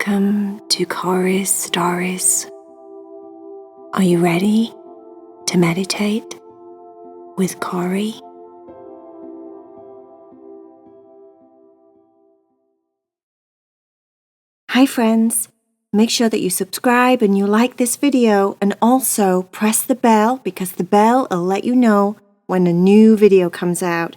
Welcome to Cory's Stories. Are you ready to meditate with Cory? Hi friends, make sure that you subscribe and you like this video, and also press the bell because the bell will let you know when a new video comes out.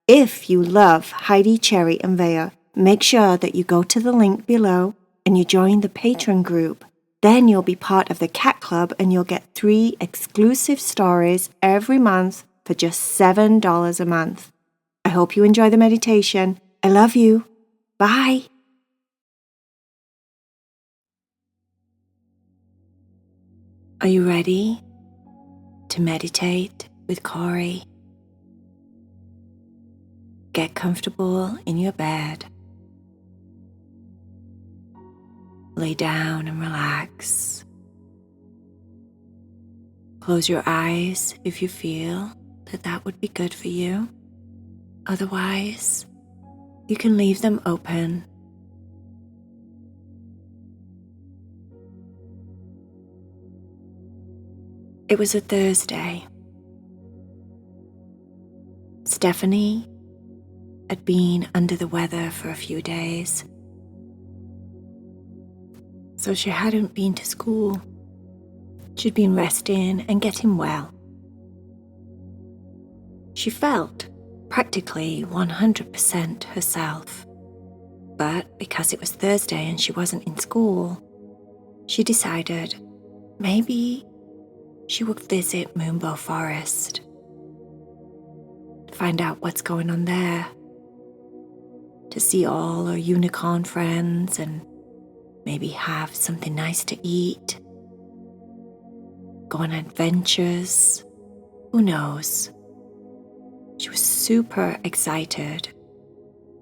If you love Heidi, Cherry and VAYA, make sure that you go to the link below and you join the Patreon group. Then you'll be part of the Cat Club and you'll get 3 exclusive stories every month for just $7 a month. I hope you enjoy the meditation. I love you. Bye. Are you ready to meditate with Cory? Get comfortable in your bed. Lay down and relax. Close your eyes if you feel that would be good for you. Otherwise, you can leave them open. It was a Thursday. Stephany had been under the weather for a few days, so she hadn't been to school. She'd been resting and getting well. She felt practically 100% herself, but because it was Thursday and she wasn't in school, she decided maybe she would visit Moonbow Forest, find out what's going on there, to see all her unicorn friends and maybe have something nice to eat, go on adventures, who knows. She was super excited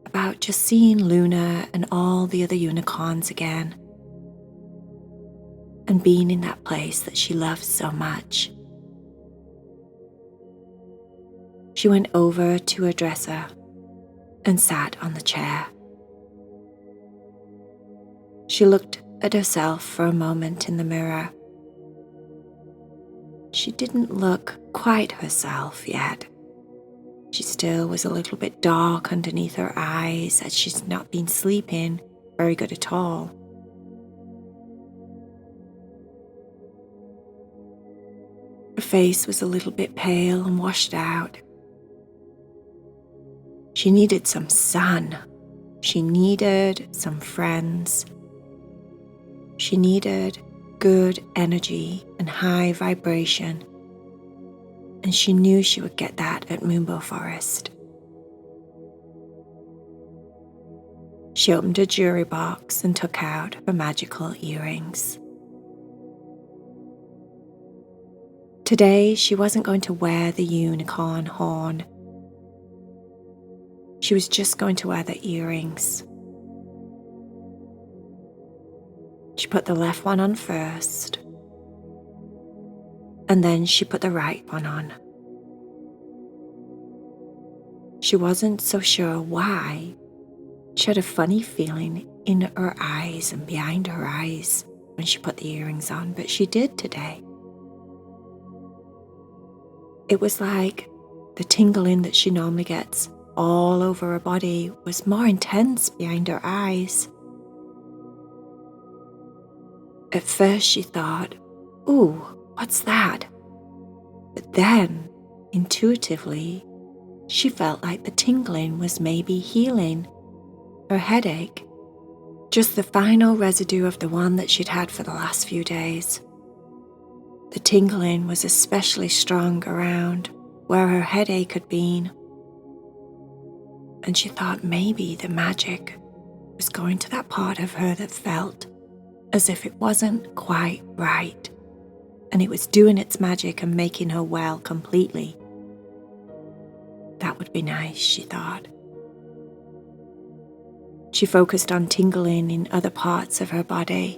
about just seeing Luna and all the other unicorns again, and being in that place that she loves so much. She went over to her dresser and sat on the chair. She looked at herself for a moment in the mirror. She didn't look quite herself yet. She still was a little bit dark underneath her eyes, as she's not been sleeping very good at all. Her face was a little bit pale and washed out. She needed some sun. She needed some friends. She needed good energy and high vibration, and she knew she would get that at Moonbow Forest. She opened a jewelry box and took out her magical earrings. Today, she wasn't going to wear the unicorn horn. She was just going to wear the earrings. She put the left one on first, and then she put the right one on. She wasn't so sure why. She had a funny feeling in her eyes and behind her eyes when she put the earrings on, but she did today. It was like the tingling that she normally gets all over her body was more intense behind her eyes. At first she thought, "Ooh, what's that?" But then, intuitively, she felt like the tingling was maybe healing her headache, just the final residue of the one that she'd had for the last few days. The tingling was especially strong around where her headache had been, and she thought maybe the magic was going to that part of her that felt as if it wasn't quite right, and it was doing its magic and making her well completely. That would be nice, she thought. She focused on tingling in other parts of her body.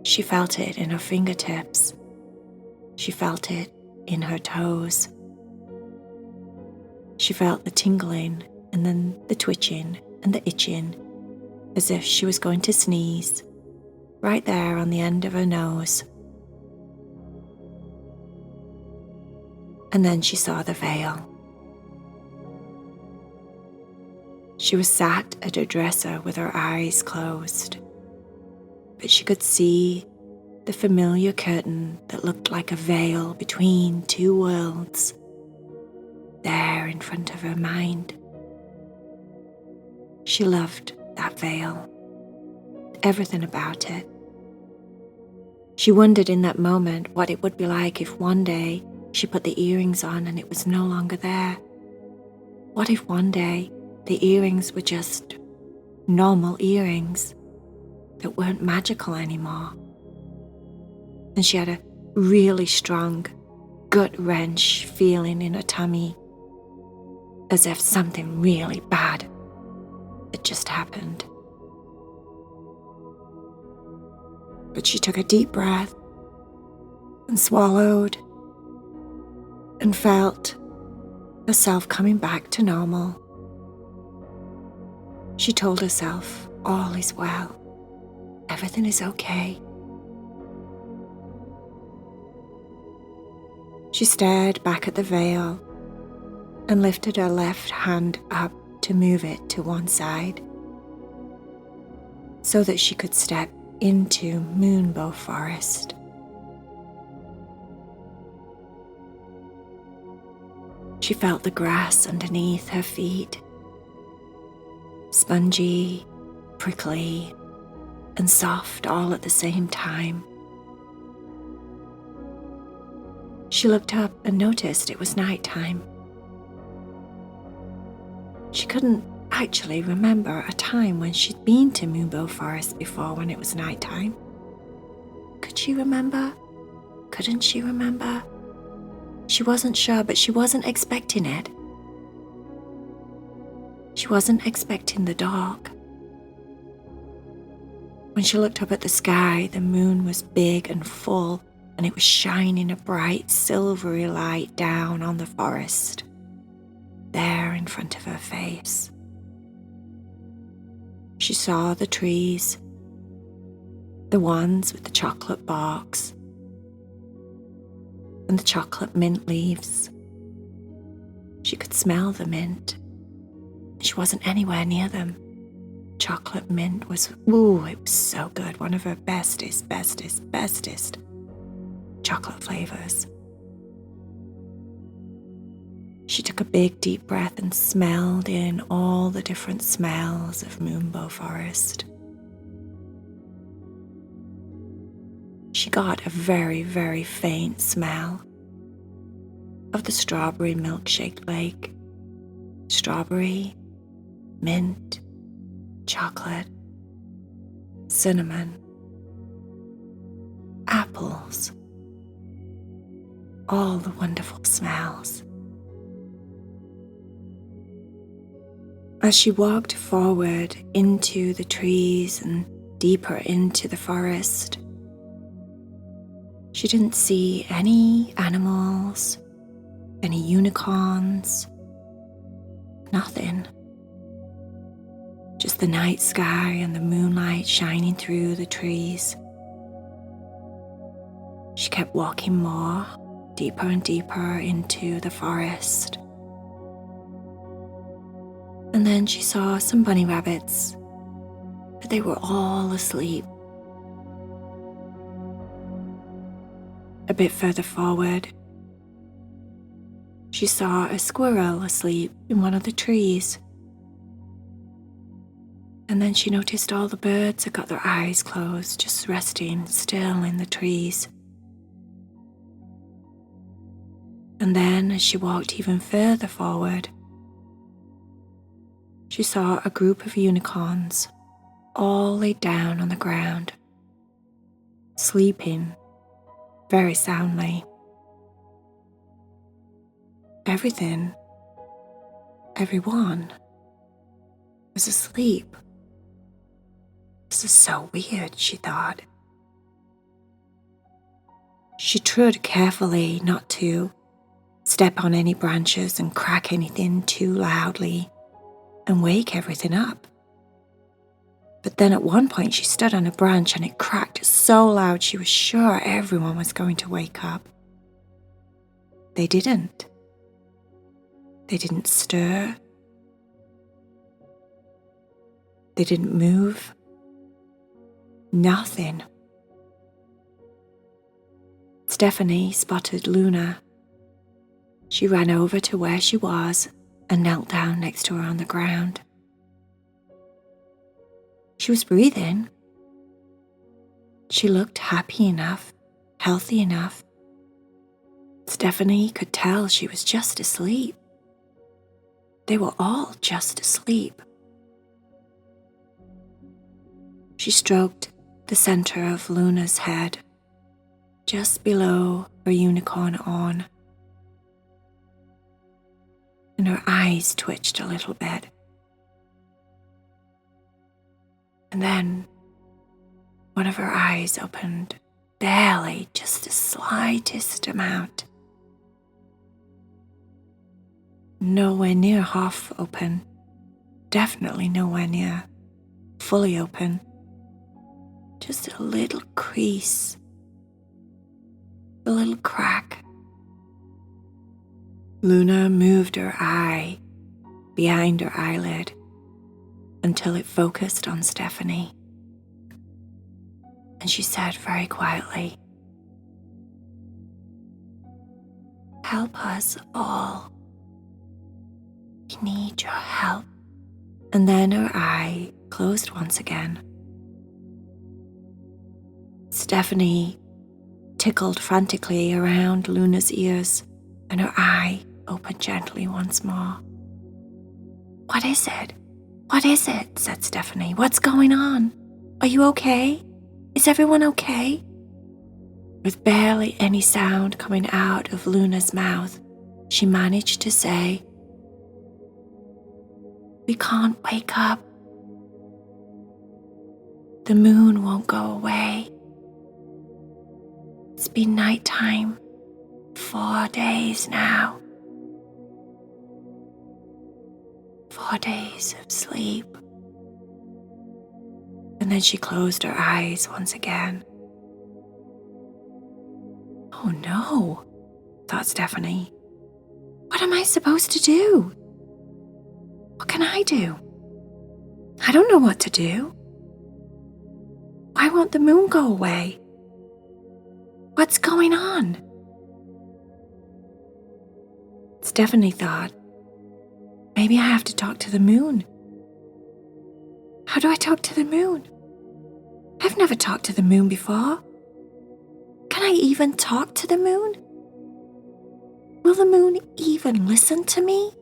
She felt it in her fingertips. She felt it in her toes. She felt the tingling and then the twitching and the itching as if she was going to sneeze, right there on the end of her nose. And then she saw the veil. She was sat at her dresser with her eyes closed, but she could see the familiar curtain that looked like a veil between two worlds there in front of her mind. She loved that veil, everything about it. She wondered in that moment what it would be like if one day she put the earrings on and it was no longer there. What if one day the earrings were just normal earrings that weren't magical anymore? And she had a really strong gut-wrench feeling in her tummy, as if something really bad had just happened. But she took a deep breath and swallowed and felt herself coming back to normal. She told herself, all is well. Everything is okay. She stared back at the veil and lifted her left hand up to move it to one side so that she could step into Moonbow Forest. She felt the grass underneath her feet, spongy, prickly, and soft all at the same time. She looked up and noticed it was nighttime. She couldn't actually remember a time when she'd been to Moonbow Forest before when it was nighttime. Could she remember? Couldn't she remember? She wasn't sure, but she wasn't expecting it. She wasn't expecting the dark. When she looked up at the sky, the moon was big and full, and it was shining a bright silvery light down on the forest, there in front of her face. She saw the trees, the ones with the chocolate barks and the chocolate mint leaves. She could smell the mint. She wasn't anywhere near them. Chocolate mint was, it was so good. One of her bestest chocolate flavors. She took a big deep breath and smelled in all the different smells of Moonbow Forest. She got a very, very faint smell of the strawberry milkshake lake. Strawberry, mint, chocolate, cinnamon, apples, all the wonderful smells. As she walked forward into the trees and deeper into the forest, she didn't see any animals, any unicorns, nothing. Just the night sky and the moonlight shining through the trees. She kept walking more, deeper and deeper into the forest. And then she saw some bunny rabbits, but they were all asleep. A bit further forward, she saw a squirrel asleep in one of the trees. And then she noticed all the birds had got their eyes closed, just resting still in the trees. And then, as she walked even further forward, she saw a group of unicorns all laid down on the ground, sleeping very soundly. Everyone was asleep. This is so weird, she thought. She trod carefully not to step on any branches and crack anything too loudly and wake everything up. But then at one point she stood on a branch and it cracked so loud she was sure everyone was going to wake up. They didn't. They didn't stir. They didn't move. Nothing. Stephany spotted Luna. She ran over to where she was and knelt down next to her on the ground. She was breathing. She looked happy enough, healthy enough. Stephany could tell she was just asleep. They were all just asleep. She stroked the center of Luna's head, just below her unicorn horn, and her eyes twitched a little bit. And then one of her eyes opened, barely, just the slightest amount. Nowhere near half open, definitely nowhere near fully open. Just a little crease, a little crack. Luna moved her eye behind her eyelid until it focused on Stephany. And she said very quietly, "Help us all. We need your help." And then her eye closed once again. Stephany tickled frantically around Luna's ears, and her eye opened gently once more. "What is it? What is it?" said Stephany. "What's going on? Are you okay? Is everyone okay?" With barely any sound coming out of Luna's mouth, she managed to say, "We can't wake up. The moon won't go away. It's been nighttime 4 days now. 4 days of sleep." And then she closed her eyes once again. "Oh no," thought Stephany. "What am I supposed to do? What can I do? I don't know what to do. Why won't the moon go away? What's going on?" Stephany thought, maybe I have to talk to the moon. How do I talk to the moon? I've never talked to the moon before. Can I even talk to the moon? Will the moon even listen to me?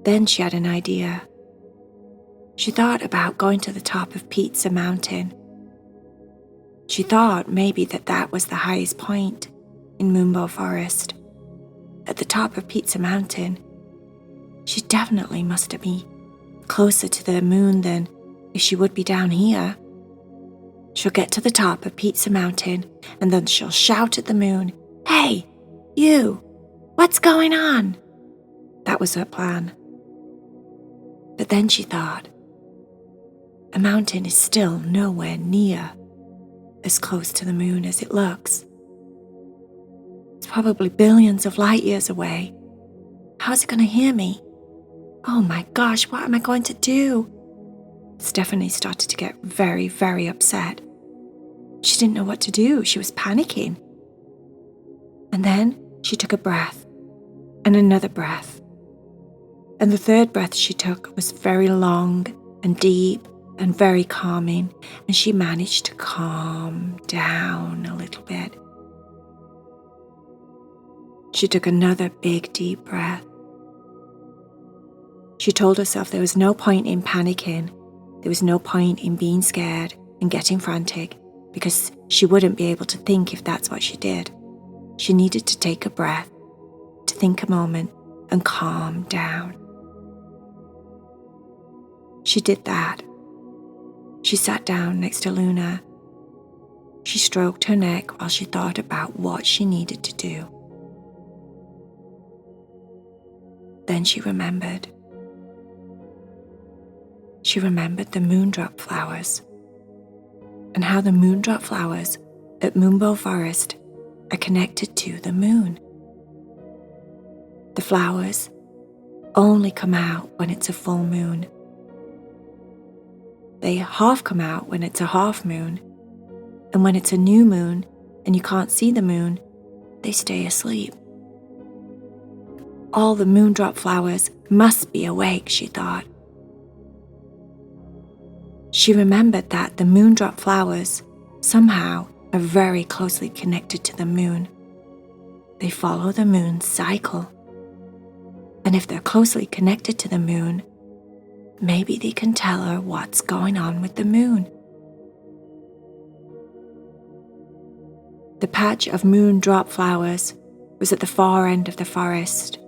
Then she had an idea. She thought about going to the top of Pizza Mountain. She thought maybe that was the highest point in Moonbow Forest. At the top of Pizza Mountain, she definitely must be closer to the moon than if she would be down here. She'll get to the top of Pizza Mountain and then she'll shout at the moon, "Hey, you, what's going on?" That was her plan. But then she thought, a mountain is still nowhere near as close to the moon as it looks. It's probably billions of light years away. How's it going to hear me? Oh my gosh, what am I going to do? Stephany started to get very, very upset. She didn't know what to do. She was panicking. And then she took a breath and another breath. And the third breath she took was very long and deep and very calming, and she managed to calm down a little bit. She took another big, deep breath. She told herself there was no point in panicking. There was no point in being scared and getting frantic, because she wouldn't be able to think if that's what she did. She needed to take a breath, to think a moment and calm down. She did that. She sat down next to Luna. She stroked her neck while she thought about what she needed to do. Then she remembered. She remembered the moondrop flowers and how the moondrop flowers at Moonbow Forest are connected to the moon. The flowers only come out when it's a full moon. They half come out when it's a half moon, and when it's a new moon and you can't see the moon, they stay asleep. All the moondrop flowers must be awake, she thought. She remembered that the moondrop flowers somehow are very closely connected to the moon. They follow the moon's cycle. And if they're closely connected to the moon, maybe they can tell her what's going on with the moon. The patch of moondrop flowers was at the far end of the forest.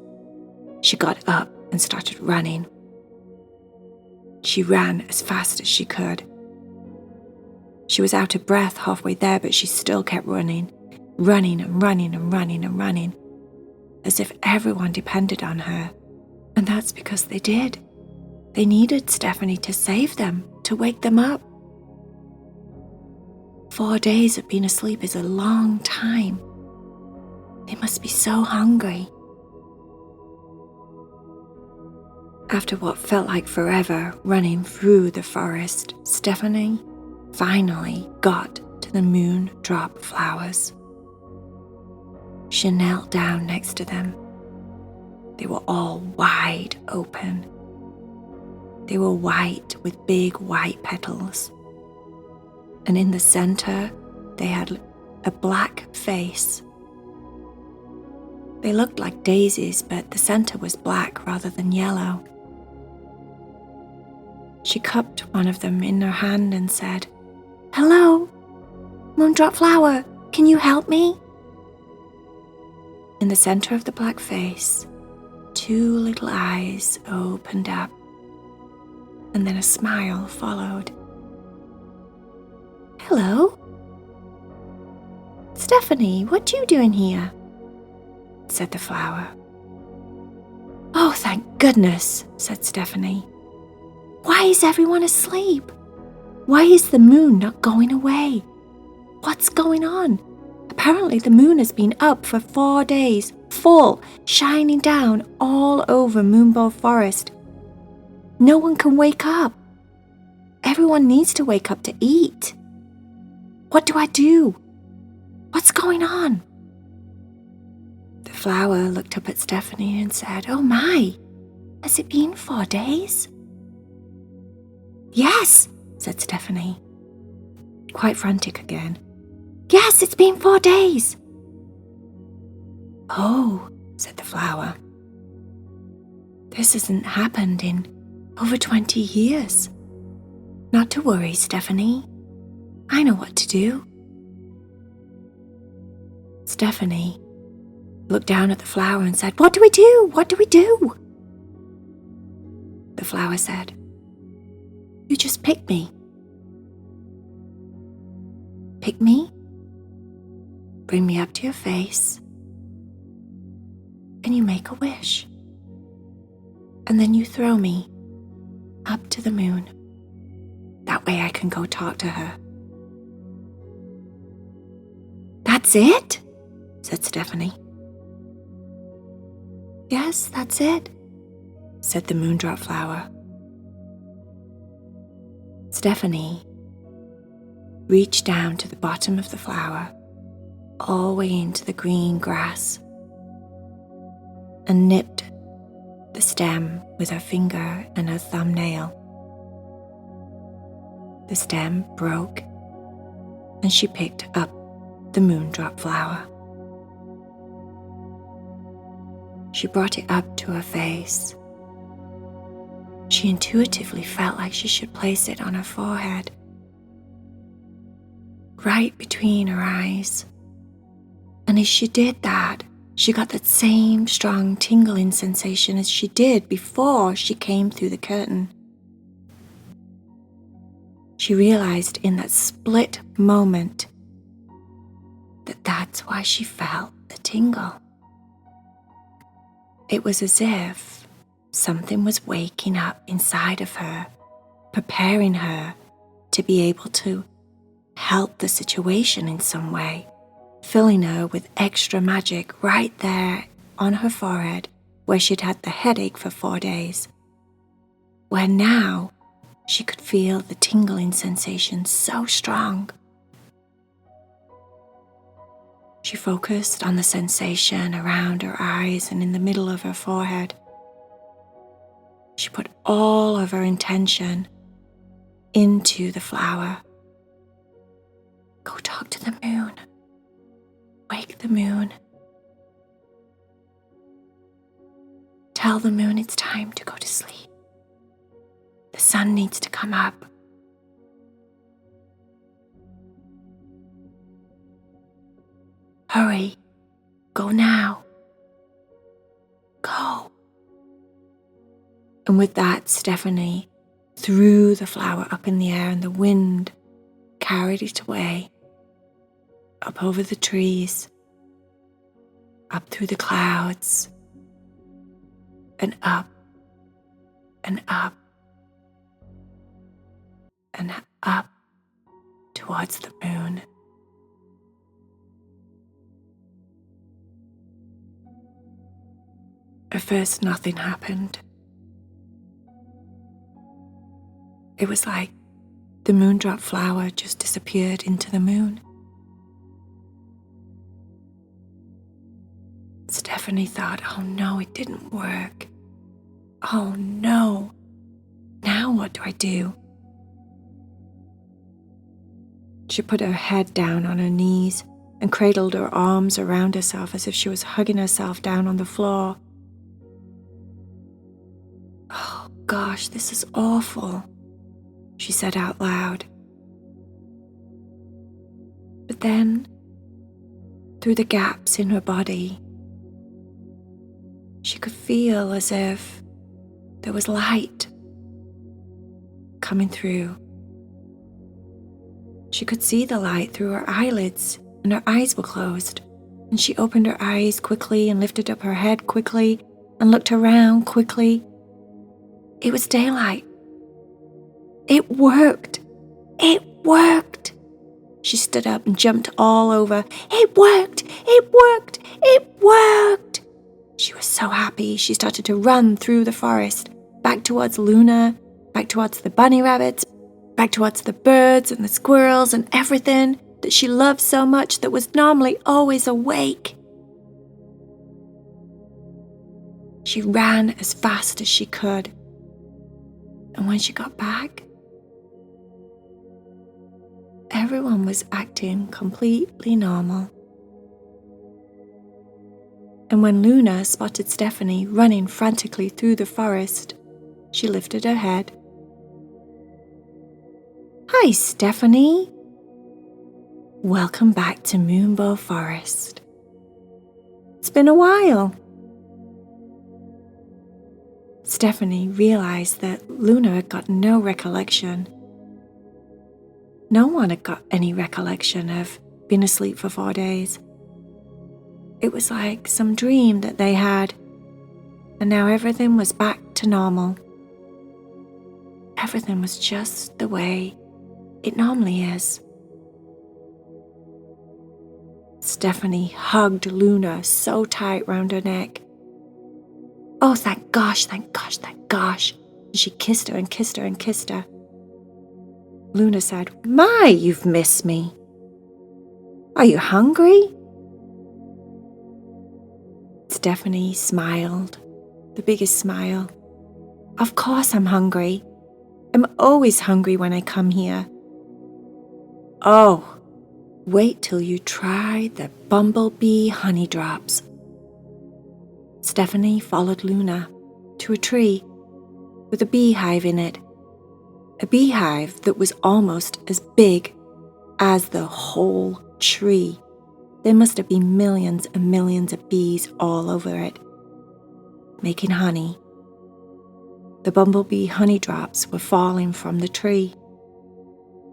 She got up and started running. She ran as fast as she could. She was out of breath halfway there, but she still kept running, running and running and running and running, as if everyone depended on her. And that's because they did. They needed Stephany to save them, to wake them up. 4 days of being asleep is a long time. They must be so hungry. After what felt like forever running through the forest, Stephany finally got to the moondrop flowers. She knelt down next to them. They were all wide open. They were white with big white petals. And in the center, they had a black face. They looked like daisies, but the center was black rather than yellow. She cupped one of them in her hand and said, "Hello, moondrop flower, can you help me?" In the center of the black face, 2 little eyes opened up, and then a smile followed. "Hello. Stephany, what you doing here?" said the flower. "Oh, thank goodness," said Stephany. "Why is everyone asleep? Why is the moon not going away? What's going on? Apparently the moon has been up for 4 days, full, shining down all over Moonbow Forest. No one can wake up. Everyone needs to wake up to eat. What do I do? What's going on?" The flower looked up at Stephany and said, "Oh my, has it been 4 days?" "Yes," said Stephany, quite frantic again. "Yes, it's been 4 days." "Oh," said the flower. "This hasn't happened in over 20 years. Not to worry, Stephany. I know what to do." Stephany looked down at the flower and said, "What do we do? What do we do?" The flower said, "You just pick me. Pick me, bring me up to your face, and you make a wish. And then you throw me up to the moon. That way I can go talk to her." "That's it?" said Stephany. "Yes, that's it," said the moondrop flower. Stephany reached down to the bottom of the flower, all the way into the green grass, and nipped the stem with her finger and her thumbnail. The stem broke, and she picked up the moondrop flower. She brought it up to her face. She intuitively felt like she should place it on her forehead, right between her eyes. And as she did that, she got that same strong tingling sensation as she did before she came through the curtain. She realized in that split moment that that's why she felt the tingle. It was as if something was waking up inside of her preparing her to be able to help the situation in some way, filling her with extra magic right there on her forehead where she'd had the headache for 4 days, where now she could feel the tingling sensation so strong. She focused on the sensation around her eyes and in the middle of her forehead. She put all of her intention into the flower. Go talk to the moon. Wake the moon. Tell the moon it's time to go to sleep. The sun needs to come up. Hurry, go now. Go. And with that, Stephany threw the flower up in the air and the wind carried it away, up over the trees, up through the clouds, and up, and up, and up towards the moon. At first, nothing happened. It was like the moondrop flower just disappeared into the moon. Stephany thought, oh no, it didn't work. Oh no, now what do I do? She put her head down on her knees and cradled her arms around herself as if she was hugging herself down on the floor. Oh gosh, this is awful, she said out loud. But then, through the gaps in her body, she could feel as if there was light coming through. She could see the light through her eyelids, and her eyes were closed. And she opened her eyes quickly and lifted up her head quickly and looked around quickly. It was daylight. It worked. It worked. She stood up and jumped all over. It worked. It worked. It worked. She was so happy. She started to run through the forest, back towards Luna, back towards the bunny rabbits, back towards the birds and the squirrels and everything that she loved so much that was normally always awake. She ran as fast as she could. And when she got back, everyone was acting completely normal. And when Luna spotted Stephany running frantically through the forest, she lifted her head. Hi, Stephany. Welcome back to Moonbow Forest. It's been a while. Stephany realized that Luna had got no recollection. No one had got any recollection of being asleep for 4 days. It was like some dream that they had, and now everything was back to normal. Everything was just the way it normally is. Stephany hugged Luna so tight round her neck. Oh, thank gosh, thank gosh, thank gosh. And she kissed her and kissed her and kissed her. Luna said, My, you've missed me. Are you hungry? Stephany smiled, the biggest smile. Of course I'm hungry. I'm always hungry when I come here. Oh, wait till you try the bumblebee honey drops. Stephany followed Luna to a tree with a beehive in it. A beehive that was almost as big as the whole tree. There must have been millions and millions of bees all over it, making honey. The bumblebee honey drops were falling from the tree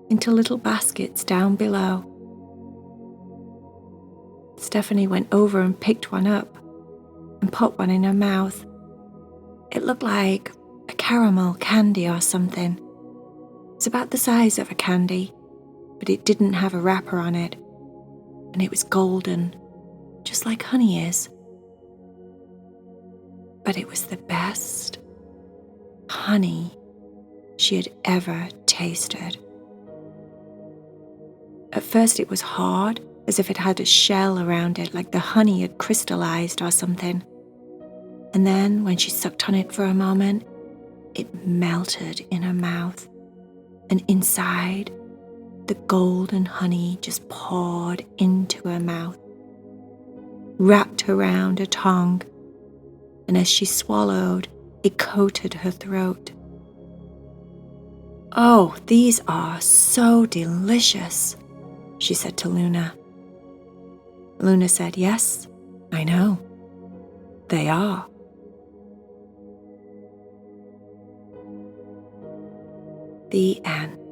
into little baskets down below. Stephany went over and picked one up and put one in her mouth. It looked like a caramel candy or something. was about the size of a candy, but it didn't have a wrapper on it, and it was golden, just like honey is. But it was the best honey she had ever tasted. At first it was hard, as if it had a shell around it, like the honey had crystallized or something. And then when she sucked on it for a moment, it melted in her mouth, and inside, the golden honey just poured into her mouth, wrapped around her tongue, and as she swallowed, it coated her throat. "Oh, these are so delicious," she said to Luna. Luna said, "Yes, I know. They are." The end.